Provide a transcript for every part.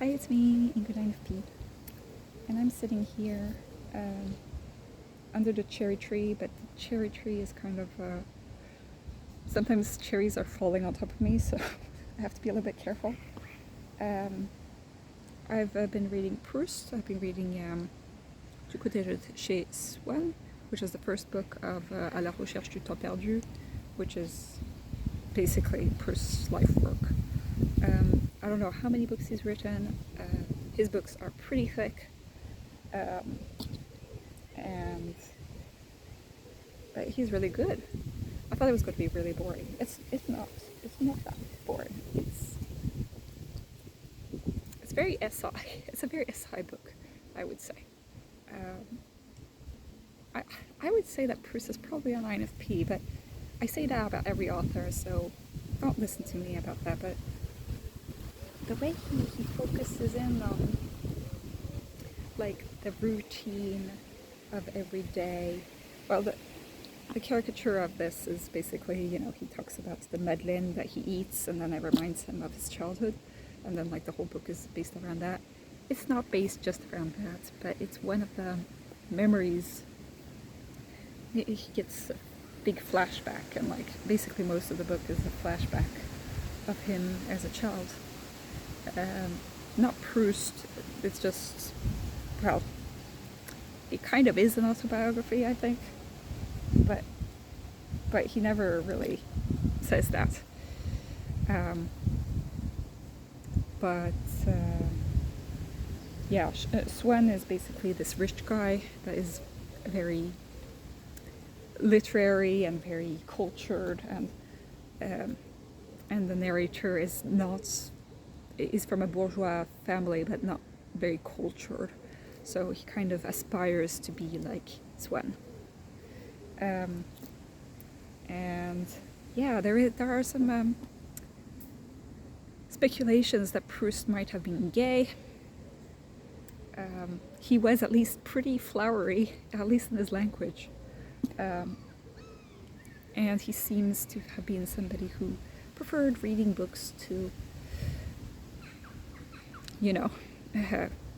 Hi, it's me, Ingrid INFP, and I'm sitting here under the cherry tree, but the cherry tree is kind of, sometimes cherries are falling on top of me, so I have to be a little bit careful. I've been reading Proust. I've been reading Du côté de chez Swann, which is the first book of À la recherche du temps perdu, which is basically Proust's life work. I don't know how many books he's written. His books are pretty thick, but he's really good. I thought it was going to be really boring. It's not. It's not that boring. It's very SI. It's a very SI book, I would say. I would say that Proust is probably an INFP, but I say that about every author, so don't listen to me about that. But the way he focuses in on like the routine of every day. Well, the caricature of this is basically, he talks about the Madeleine that he eats, and then it reminds him of his childhood, and then like the whole book is based around that. It's not based just around that, but it's one of the memories. He gets a big flashback, and like basically most of the book is a flashback of him as a child. Not Proust, it's just, well, it kind of is an autobiography, I think, but he never really says that. Yeah, Swann is basically this rich guy that is very literary and very cultured, and the narrator is from a bourgeois family, but not very cultured. So he kind of aspires to be like Swann. And yeah, there are some speculations that Proust might have been gay. He was at least pretty flowery, at least in his language. And he seems to have been somebody who preferred reading books to,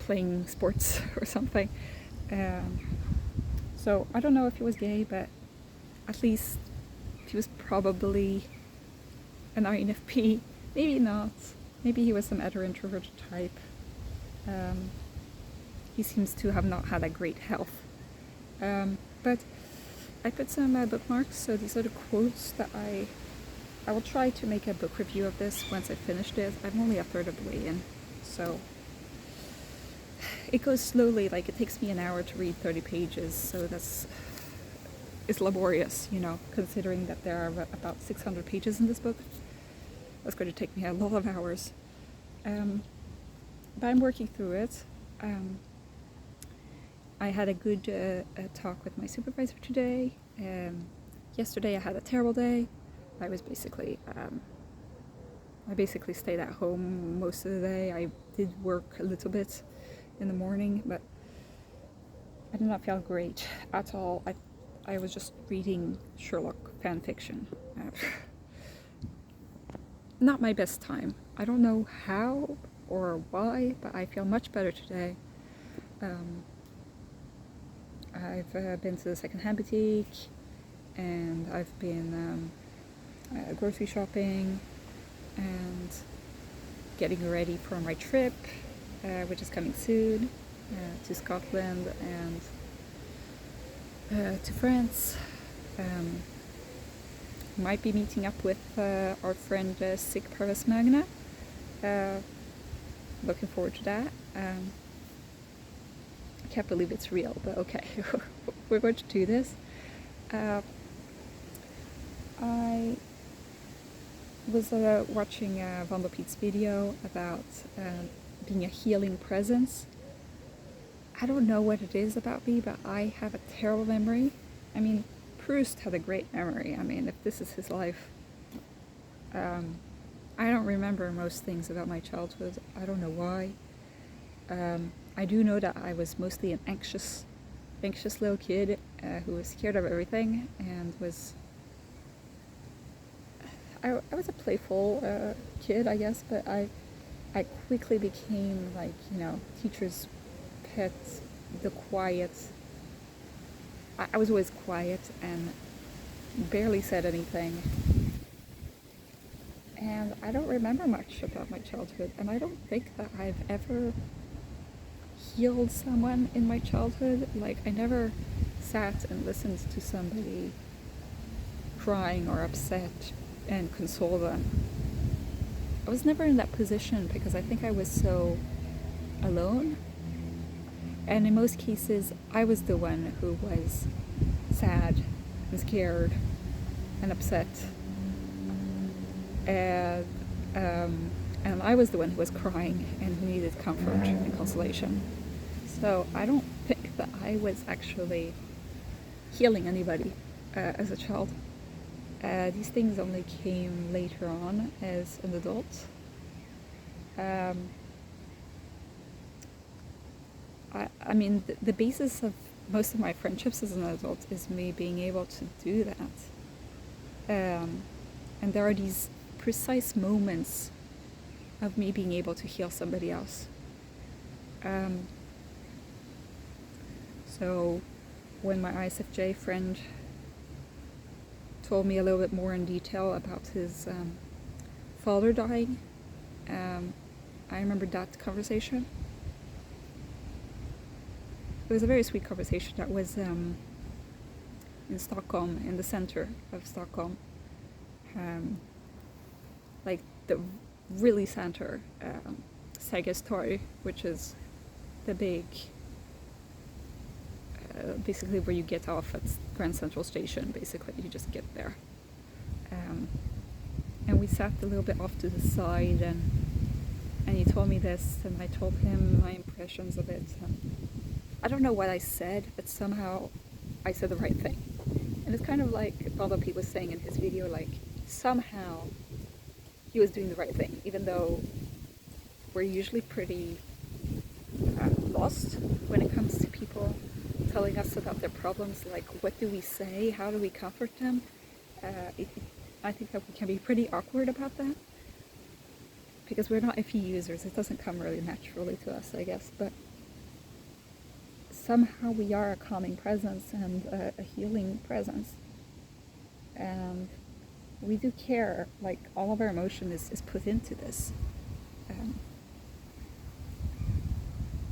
playing sports or something. So I don't know if he was gay, but at least he was probably an INFP. Maybe not. Maybe he was some other introverted type. He seems to have not had a great health. But I put some bookmarks, so these are the quotes that I will try to make a book review of this once I finished it. I'm only a third of the way in, so it goes slowly. Like, it takes me an hour to read 30 pages, so it's laborious, considering that there are about 600 pages in this book. That's going to take me a lot of hours. But I'm working through it. I had a good talk with my supervisor today. Yesterday I had a terrible day. I basically stayed at home most of the day. I did work a little bit in the morning, but I did not feel great at all. I was just reading Sherlock fan fiction. Not my best time. I don't know how or why, but I feel much better today. I've been to the second-hand boutique, and I've been grocery shopping and getting ready for my trip, which is coming soon, to Scotland and to France. Might be meeting up with our friend Sig Parvis Magna. Looking forward to that. I can't believe it's real, but okay, we're going to do this. I was watching Van der Piet's video about being a healing presence. I don't know what it is about me, but I have a terrible memory. I mean, Proust had a great memory. I mean, if this is his life, I don't remember most things about my childhood. I don't know why. I do know that I was mostly an anxious little kid who was scared of everything, and I was a playful kid, I guess, but I I quickly became like, teacher's pet, the quiet. I was always quiet and barely said anything. And I don't remember much about my childhood, and I don't think that I've ever healed someone in my childhood. Like, I never sat and listened to somebody crying or upset and console them. I was never in that position because I think I was so alone. And in most cases, I was the one who was sad and scared and upset. And I was the one who was crying and who needed comfort and consolation. So I don't think that I was actually healing anybody as a child. These things only came later on as an adult. I mean, the basis of most of my friendships as an adult is me being able to do that. And there are these precise moments of me being able to heal somebody else. So when my ISFJ friend told me a little bit more in detail about his father dying, I remember that conversation. It was a very sweet conversation that was in Stockholm, in the center of Stockholm. Like the really center, Sergels Torg, which is the big, basically where you get off at Grand Central Station, basically, you just get there. And we sat a little bit off to the side, and he told me this, and I told him my impressions of it. I don't know what I said, but somehow I said the right thing. And it's kind of like Father Pete was saying in his video, like, somehow he was doing the right thing, even though we're usually pretty lost when it comes to people telling us about their problems. Like, what do we say? How do we comfort them? I think that we can be pretty awkward about that, because we're not INFP users. It doesn't come really naturally to us, I guess, but somehow we are a calming presence and a healing presence. And we do care, like all of our emotion is put into this.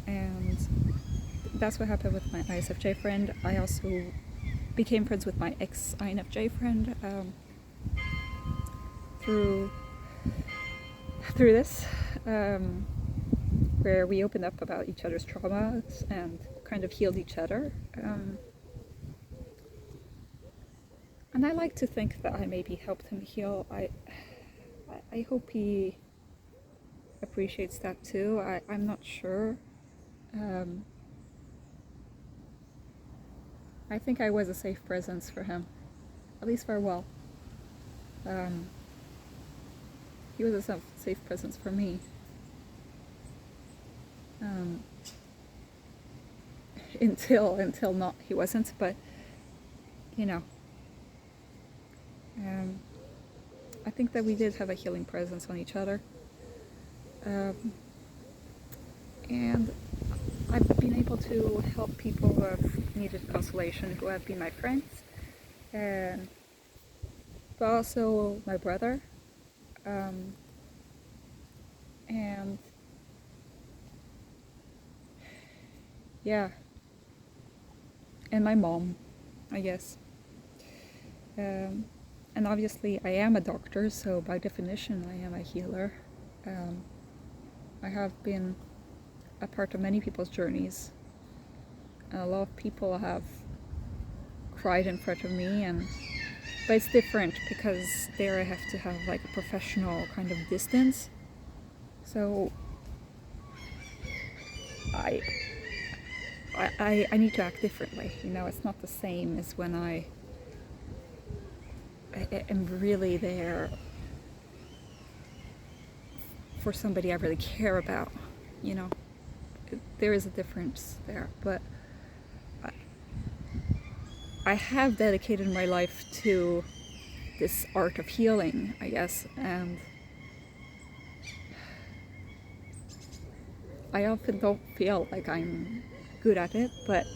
And that's what happened with my ISFJ friend. I also became friends with my ex-INFJ friend through this, where we opened up about each other's traumas and kind of healed each other. And I like to think that I maybe helped him heal. I hope he appreciates that too. I'm not sure. I think I was a safe presence for him, at least for a while. He was a safe presence for me. Until not, he wasn't, but I think that we did have a healing presence on each other. And I've been able to help people who have needed consolation, who have been my friends, but also my brother, and yeah, and my mom, I guess. And obviously I am a doctor, so by definition I am a healer. I have been a part of many people's journeys, and a lot of people have cried in front of me, but it's different because there I have to have like a professional kind of distance. So I need to act differently. It's not the same as when I am really there for somebody I really care about. There is a difference there, but I have dedicated my life to this art of healing, I guess, and I often don't feel like I'm good at it, but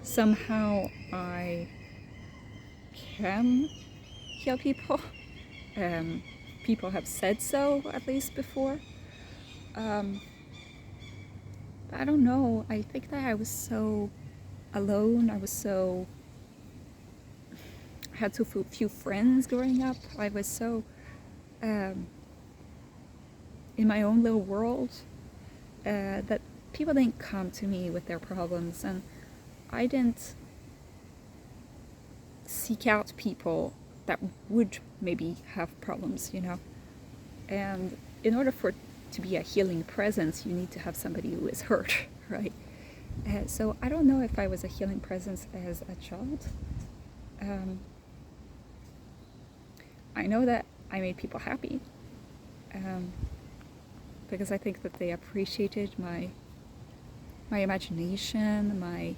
somehow I can heal people. People have said so, at least before. But I don't know. I think that I was so alone. I had so few friends growing up. I was so in my own little world that people didn't come to me with their problems, and I didn't seek out people that would maybe have problems, you know. And in order for it to be a healing presence, you need to have somebody who is hurt, right? So I don't know if I was a healing presence as a child. I know that I made people happy because I think that they appreciated my imagination, my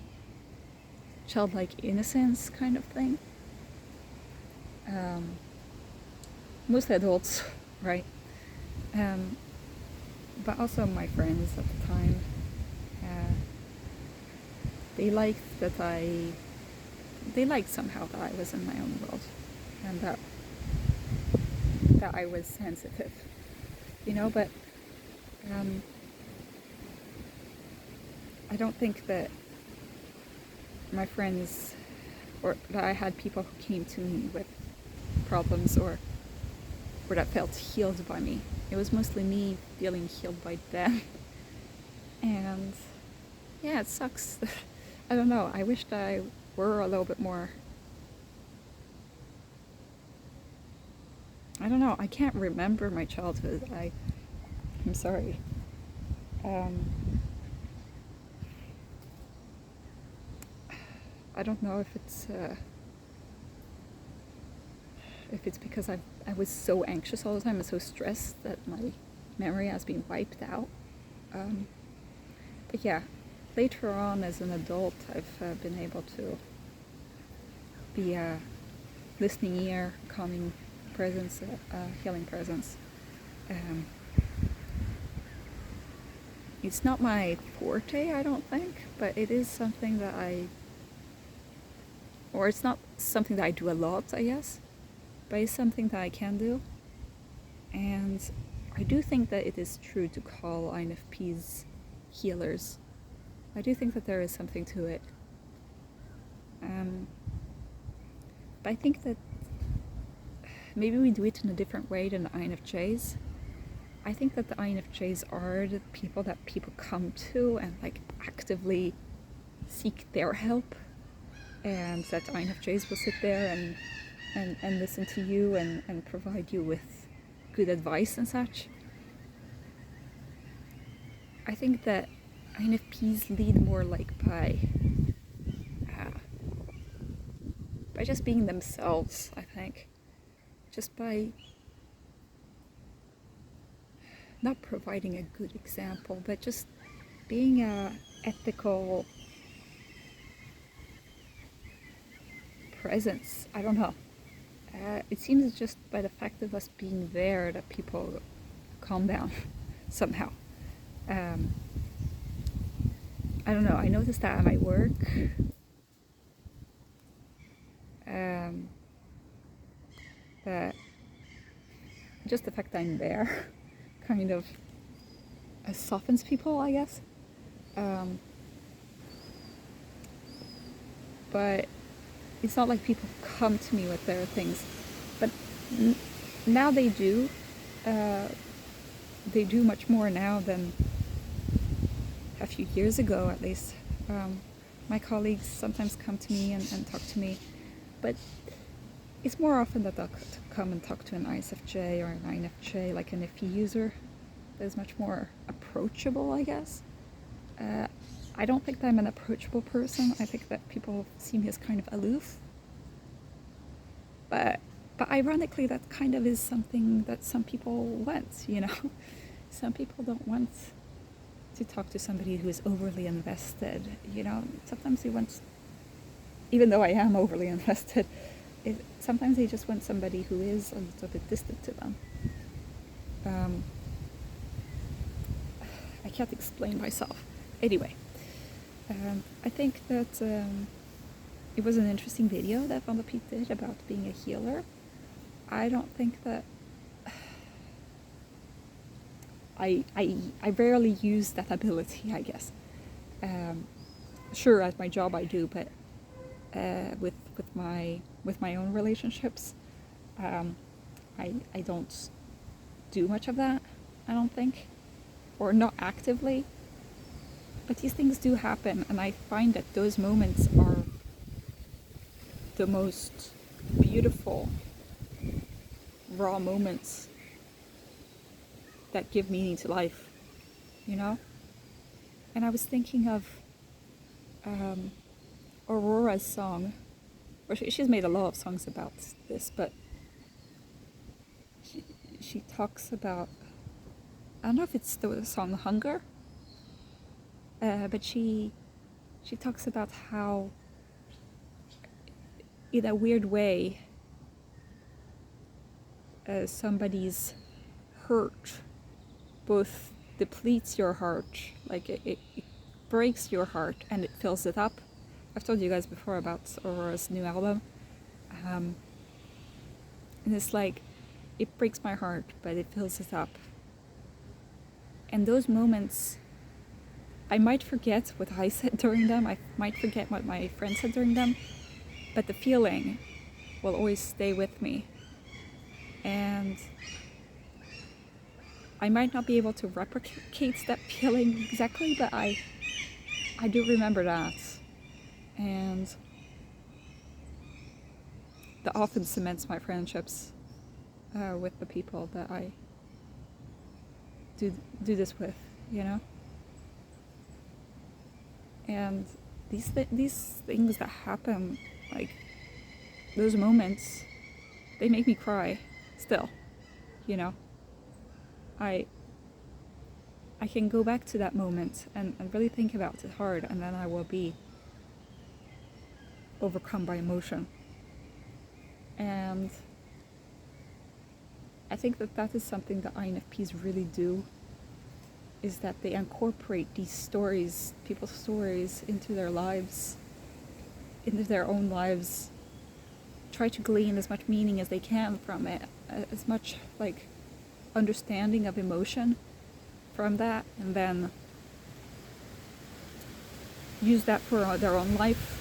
childlike innocence kind of thing. Mostly adults, right? But also my friends at the time. They liked somehow that I was in my own world, and that I was sensitive, you know. But I don't think that my friends, or that I had people who came to me with problems or that felt healed by me. It was mostly me feeling healed by them. And yeah, it sucks. I don't know. I wished I were a little bit more. I don't know. I can't remember my childhood. I'm sorry. I don't know if it's because I was so anxious all the time and so stressed that my memory has been wiped out. But yeah, later on as an adult, I've been able to be a listening ear, calming presence, healing presence. It's not my forte, I don't think, but it is something that or it's not something that I do a lot, I guess, but it's something that I can do. And I do think that it is true to call INFPs healers. I do think that there is something to it. But I think that maybe we do it in a different way than the INFJs. I think that the INFJs are the people that people come to and like actively seek their help, and that INFJs will sit there and listen to you and provide you with good advice and such. I think that INFPs lead more like by just being themselves, I think. Just by not providing a good example, but just being a ethical presence. I don't know. It seems just by the fact of us being there that people calm down somehow. I don't know. I noticed that at my work. That just the fact that I'm there kind of softens people, I guess. But it's not like people come to me with their things. But now they do. They do much more now than a few years ago, at least. My colleagues sometimes come to me and talk to me, but it's more often that they'll come and talk to an ISFJ or an INFJ, like an INFP user. That's much more approachable, I guess. I don't think that I'm an approachable person. I think that people see me as kind of aloof. But ironically, that kind of is something that some people want, you know? Some people don't want to talk to somebody who is overly invested, you know? Sometimes they want, even though I am overly invested, sometimes they just want somebody who is a little bit distant to them. I can't explain myself. Anyway, I think that it was an interesting video that Van der Piet did about being a healer. I don't think that I rarely use that ability, I guess. Sure, at my job I do, but with my own relationships, I don't do much of that, I don't think, or not actively. But these things do happen, and I find that those moments are the most beautiful, raw moments that give meaning to life, you know? And I was thinking of Aurora's song, or she's made a lot of songs about this, but she talks about, I don't know if it's the song Hunger, but she talks about how, in a weird way, somebody's hurt both depletes your heart, like it breaks your heart and it fills it up. I've told you guys before about Aurora's new album, and it's like, it breaks my heart, but it fills it up. And those moments, I might forget what I said during them, I might forget what my friend said during them, but the feeling will always stay with me. And I might not be able to replicate that feeling exactly, but I do remember that. And that often cements my friendships with the people that I do this with, you know? And these things that happen, like those moments, they make me cry still, you know? I can go back to that moment and really think about it hard, and then I will be overcome by emotion. And I think that is something that INFPs really do, is that they incorporate these stories, people's stories, into their lives, into their own lives, try to glean as much meaning as they can from it, as much like understanding of emotion from that, and then use that for their own life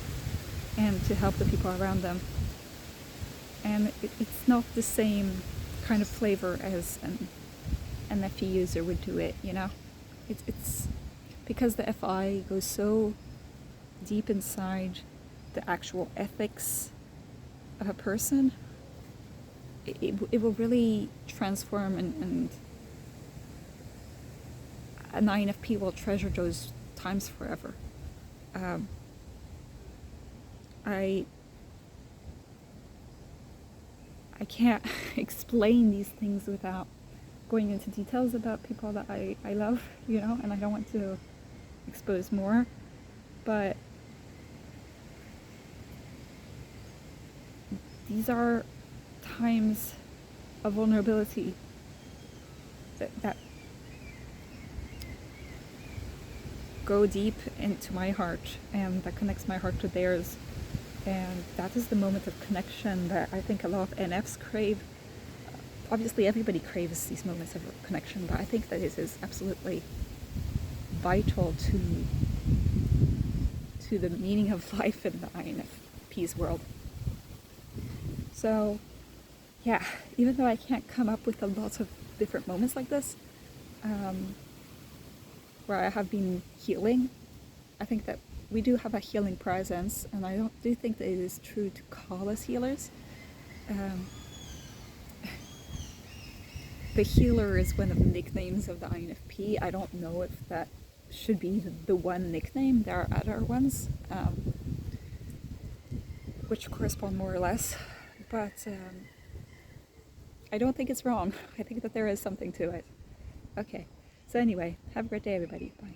and to help the people around them. And it's not the same kind of flavor as an FE user would do it, you know? It's because the FI goes so deep inside the actual ethics of a person, it will really transform, and an INFP will treasure those times forever. I can't explain these things without going into details about people that I love, you know, and I don't want to expose more, but these are times of vulnerability that go deep into my heart, and that connects my heart to theirs. And that is the moment of connection that I think a lot of NFs crave. Obviously everybody craves these moments of connection, but I think that it is absolutely vital to the meaning of life in the INFP's world. So yeah, even though I can't come up with a lot of different moments like this, where I have been healing, I think that we do have a healing presence, and I do think that it is true to call us healers. The healer is one of the nicknames of the INFP. I don't know if that should be the one nickname. There are other ones, which correspond more or less, but I don't think it's wrong. I think that there is something to it. Okay, so anyway, have a great day everybody. Bye.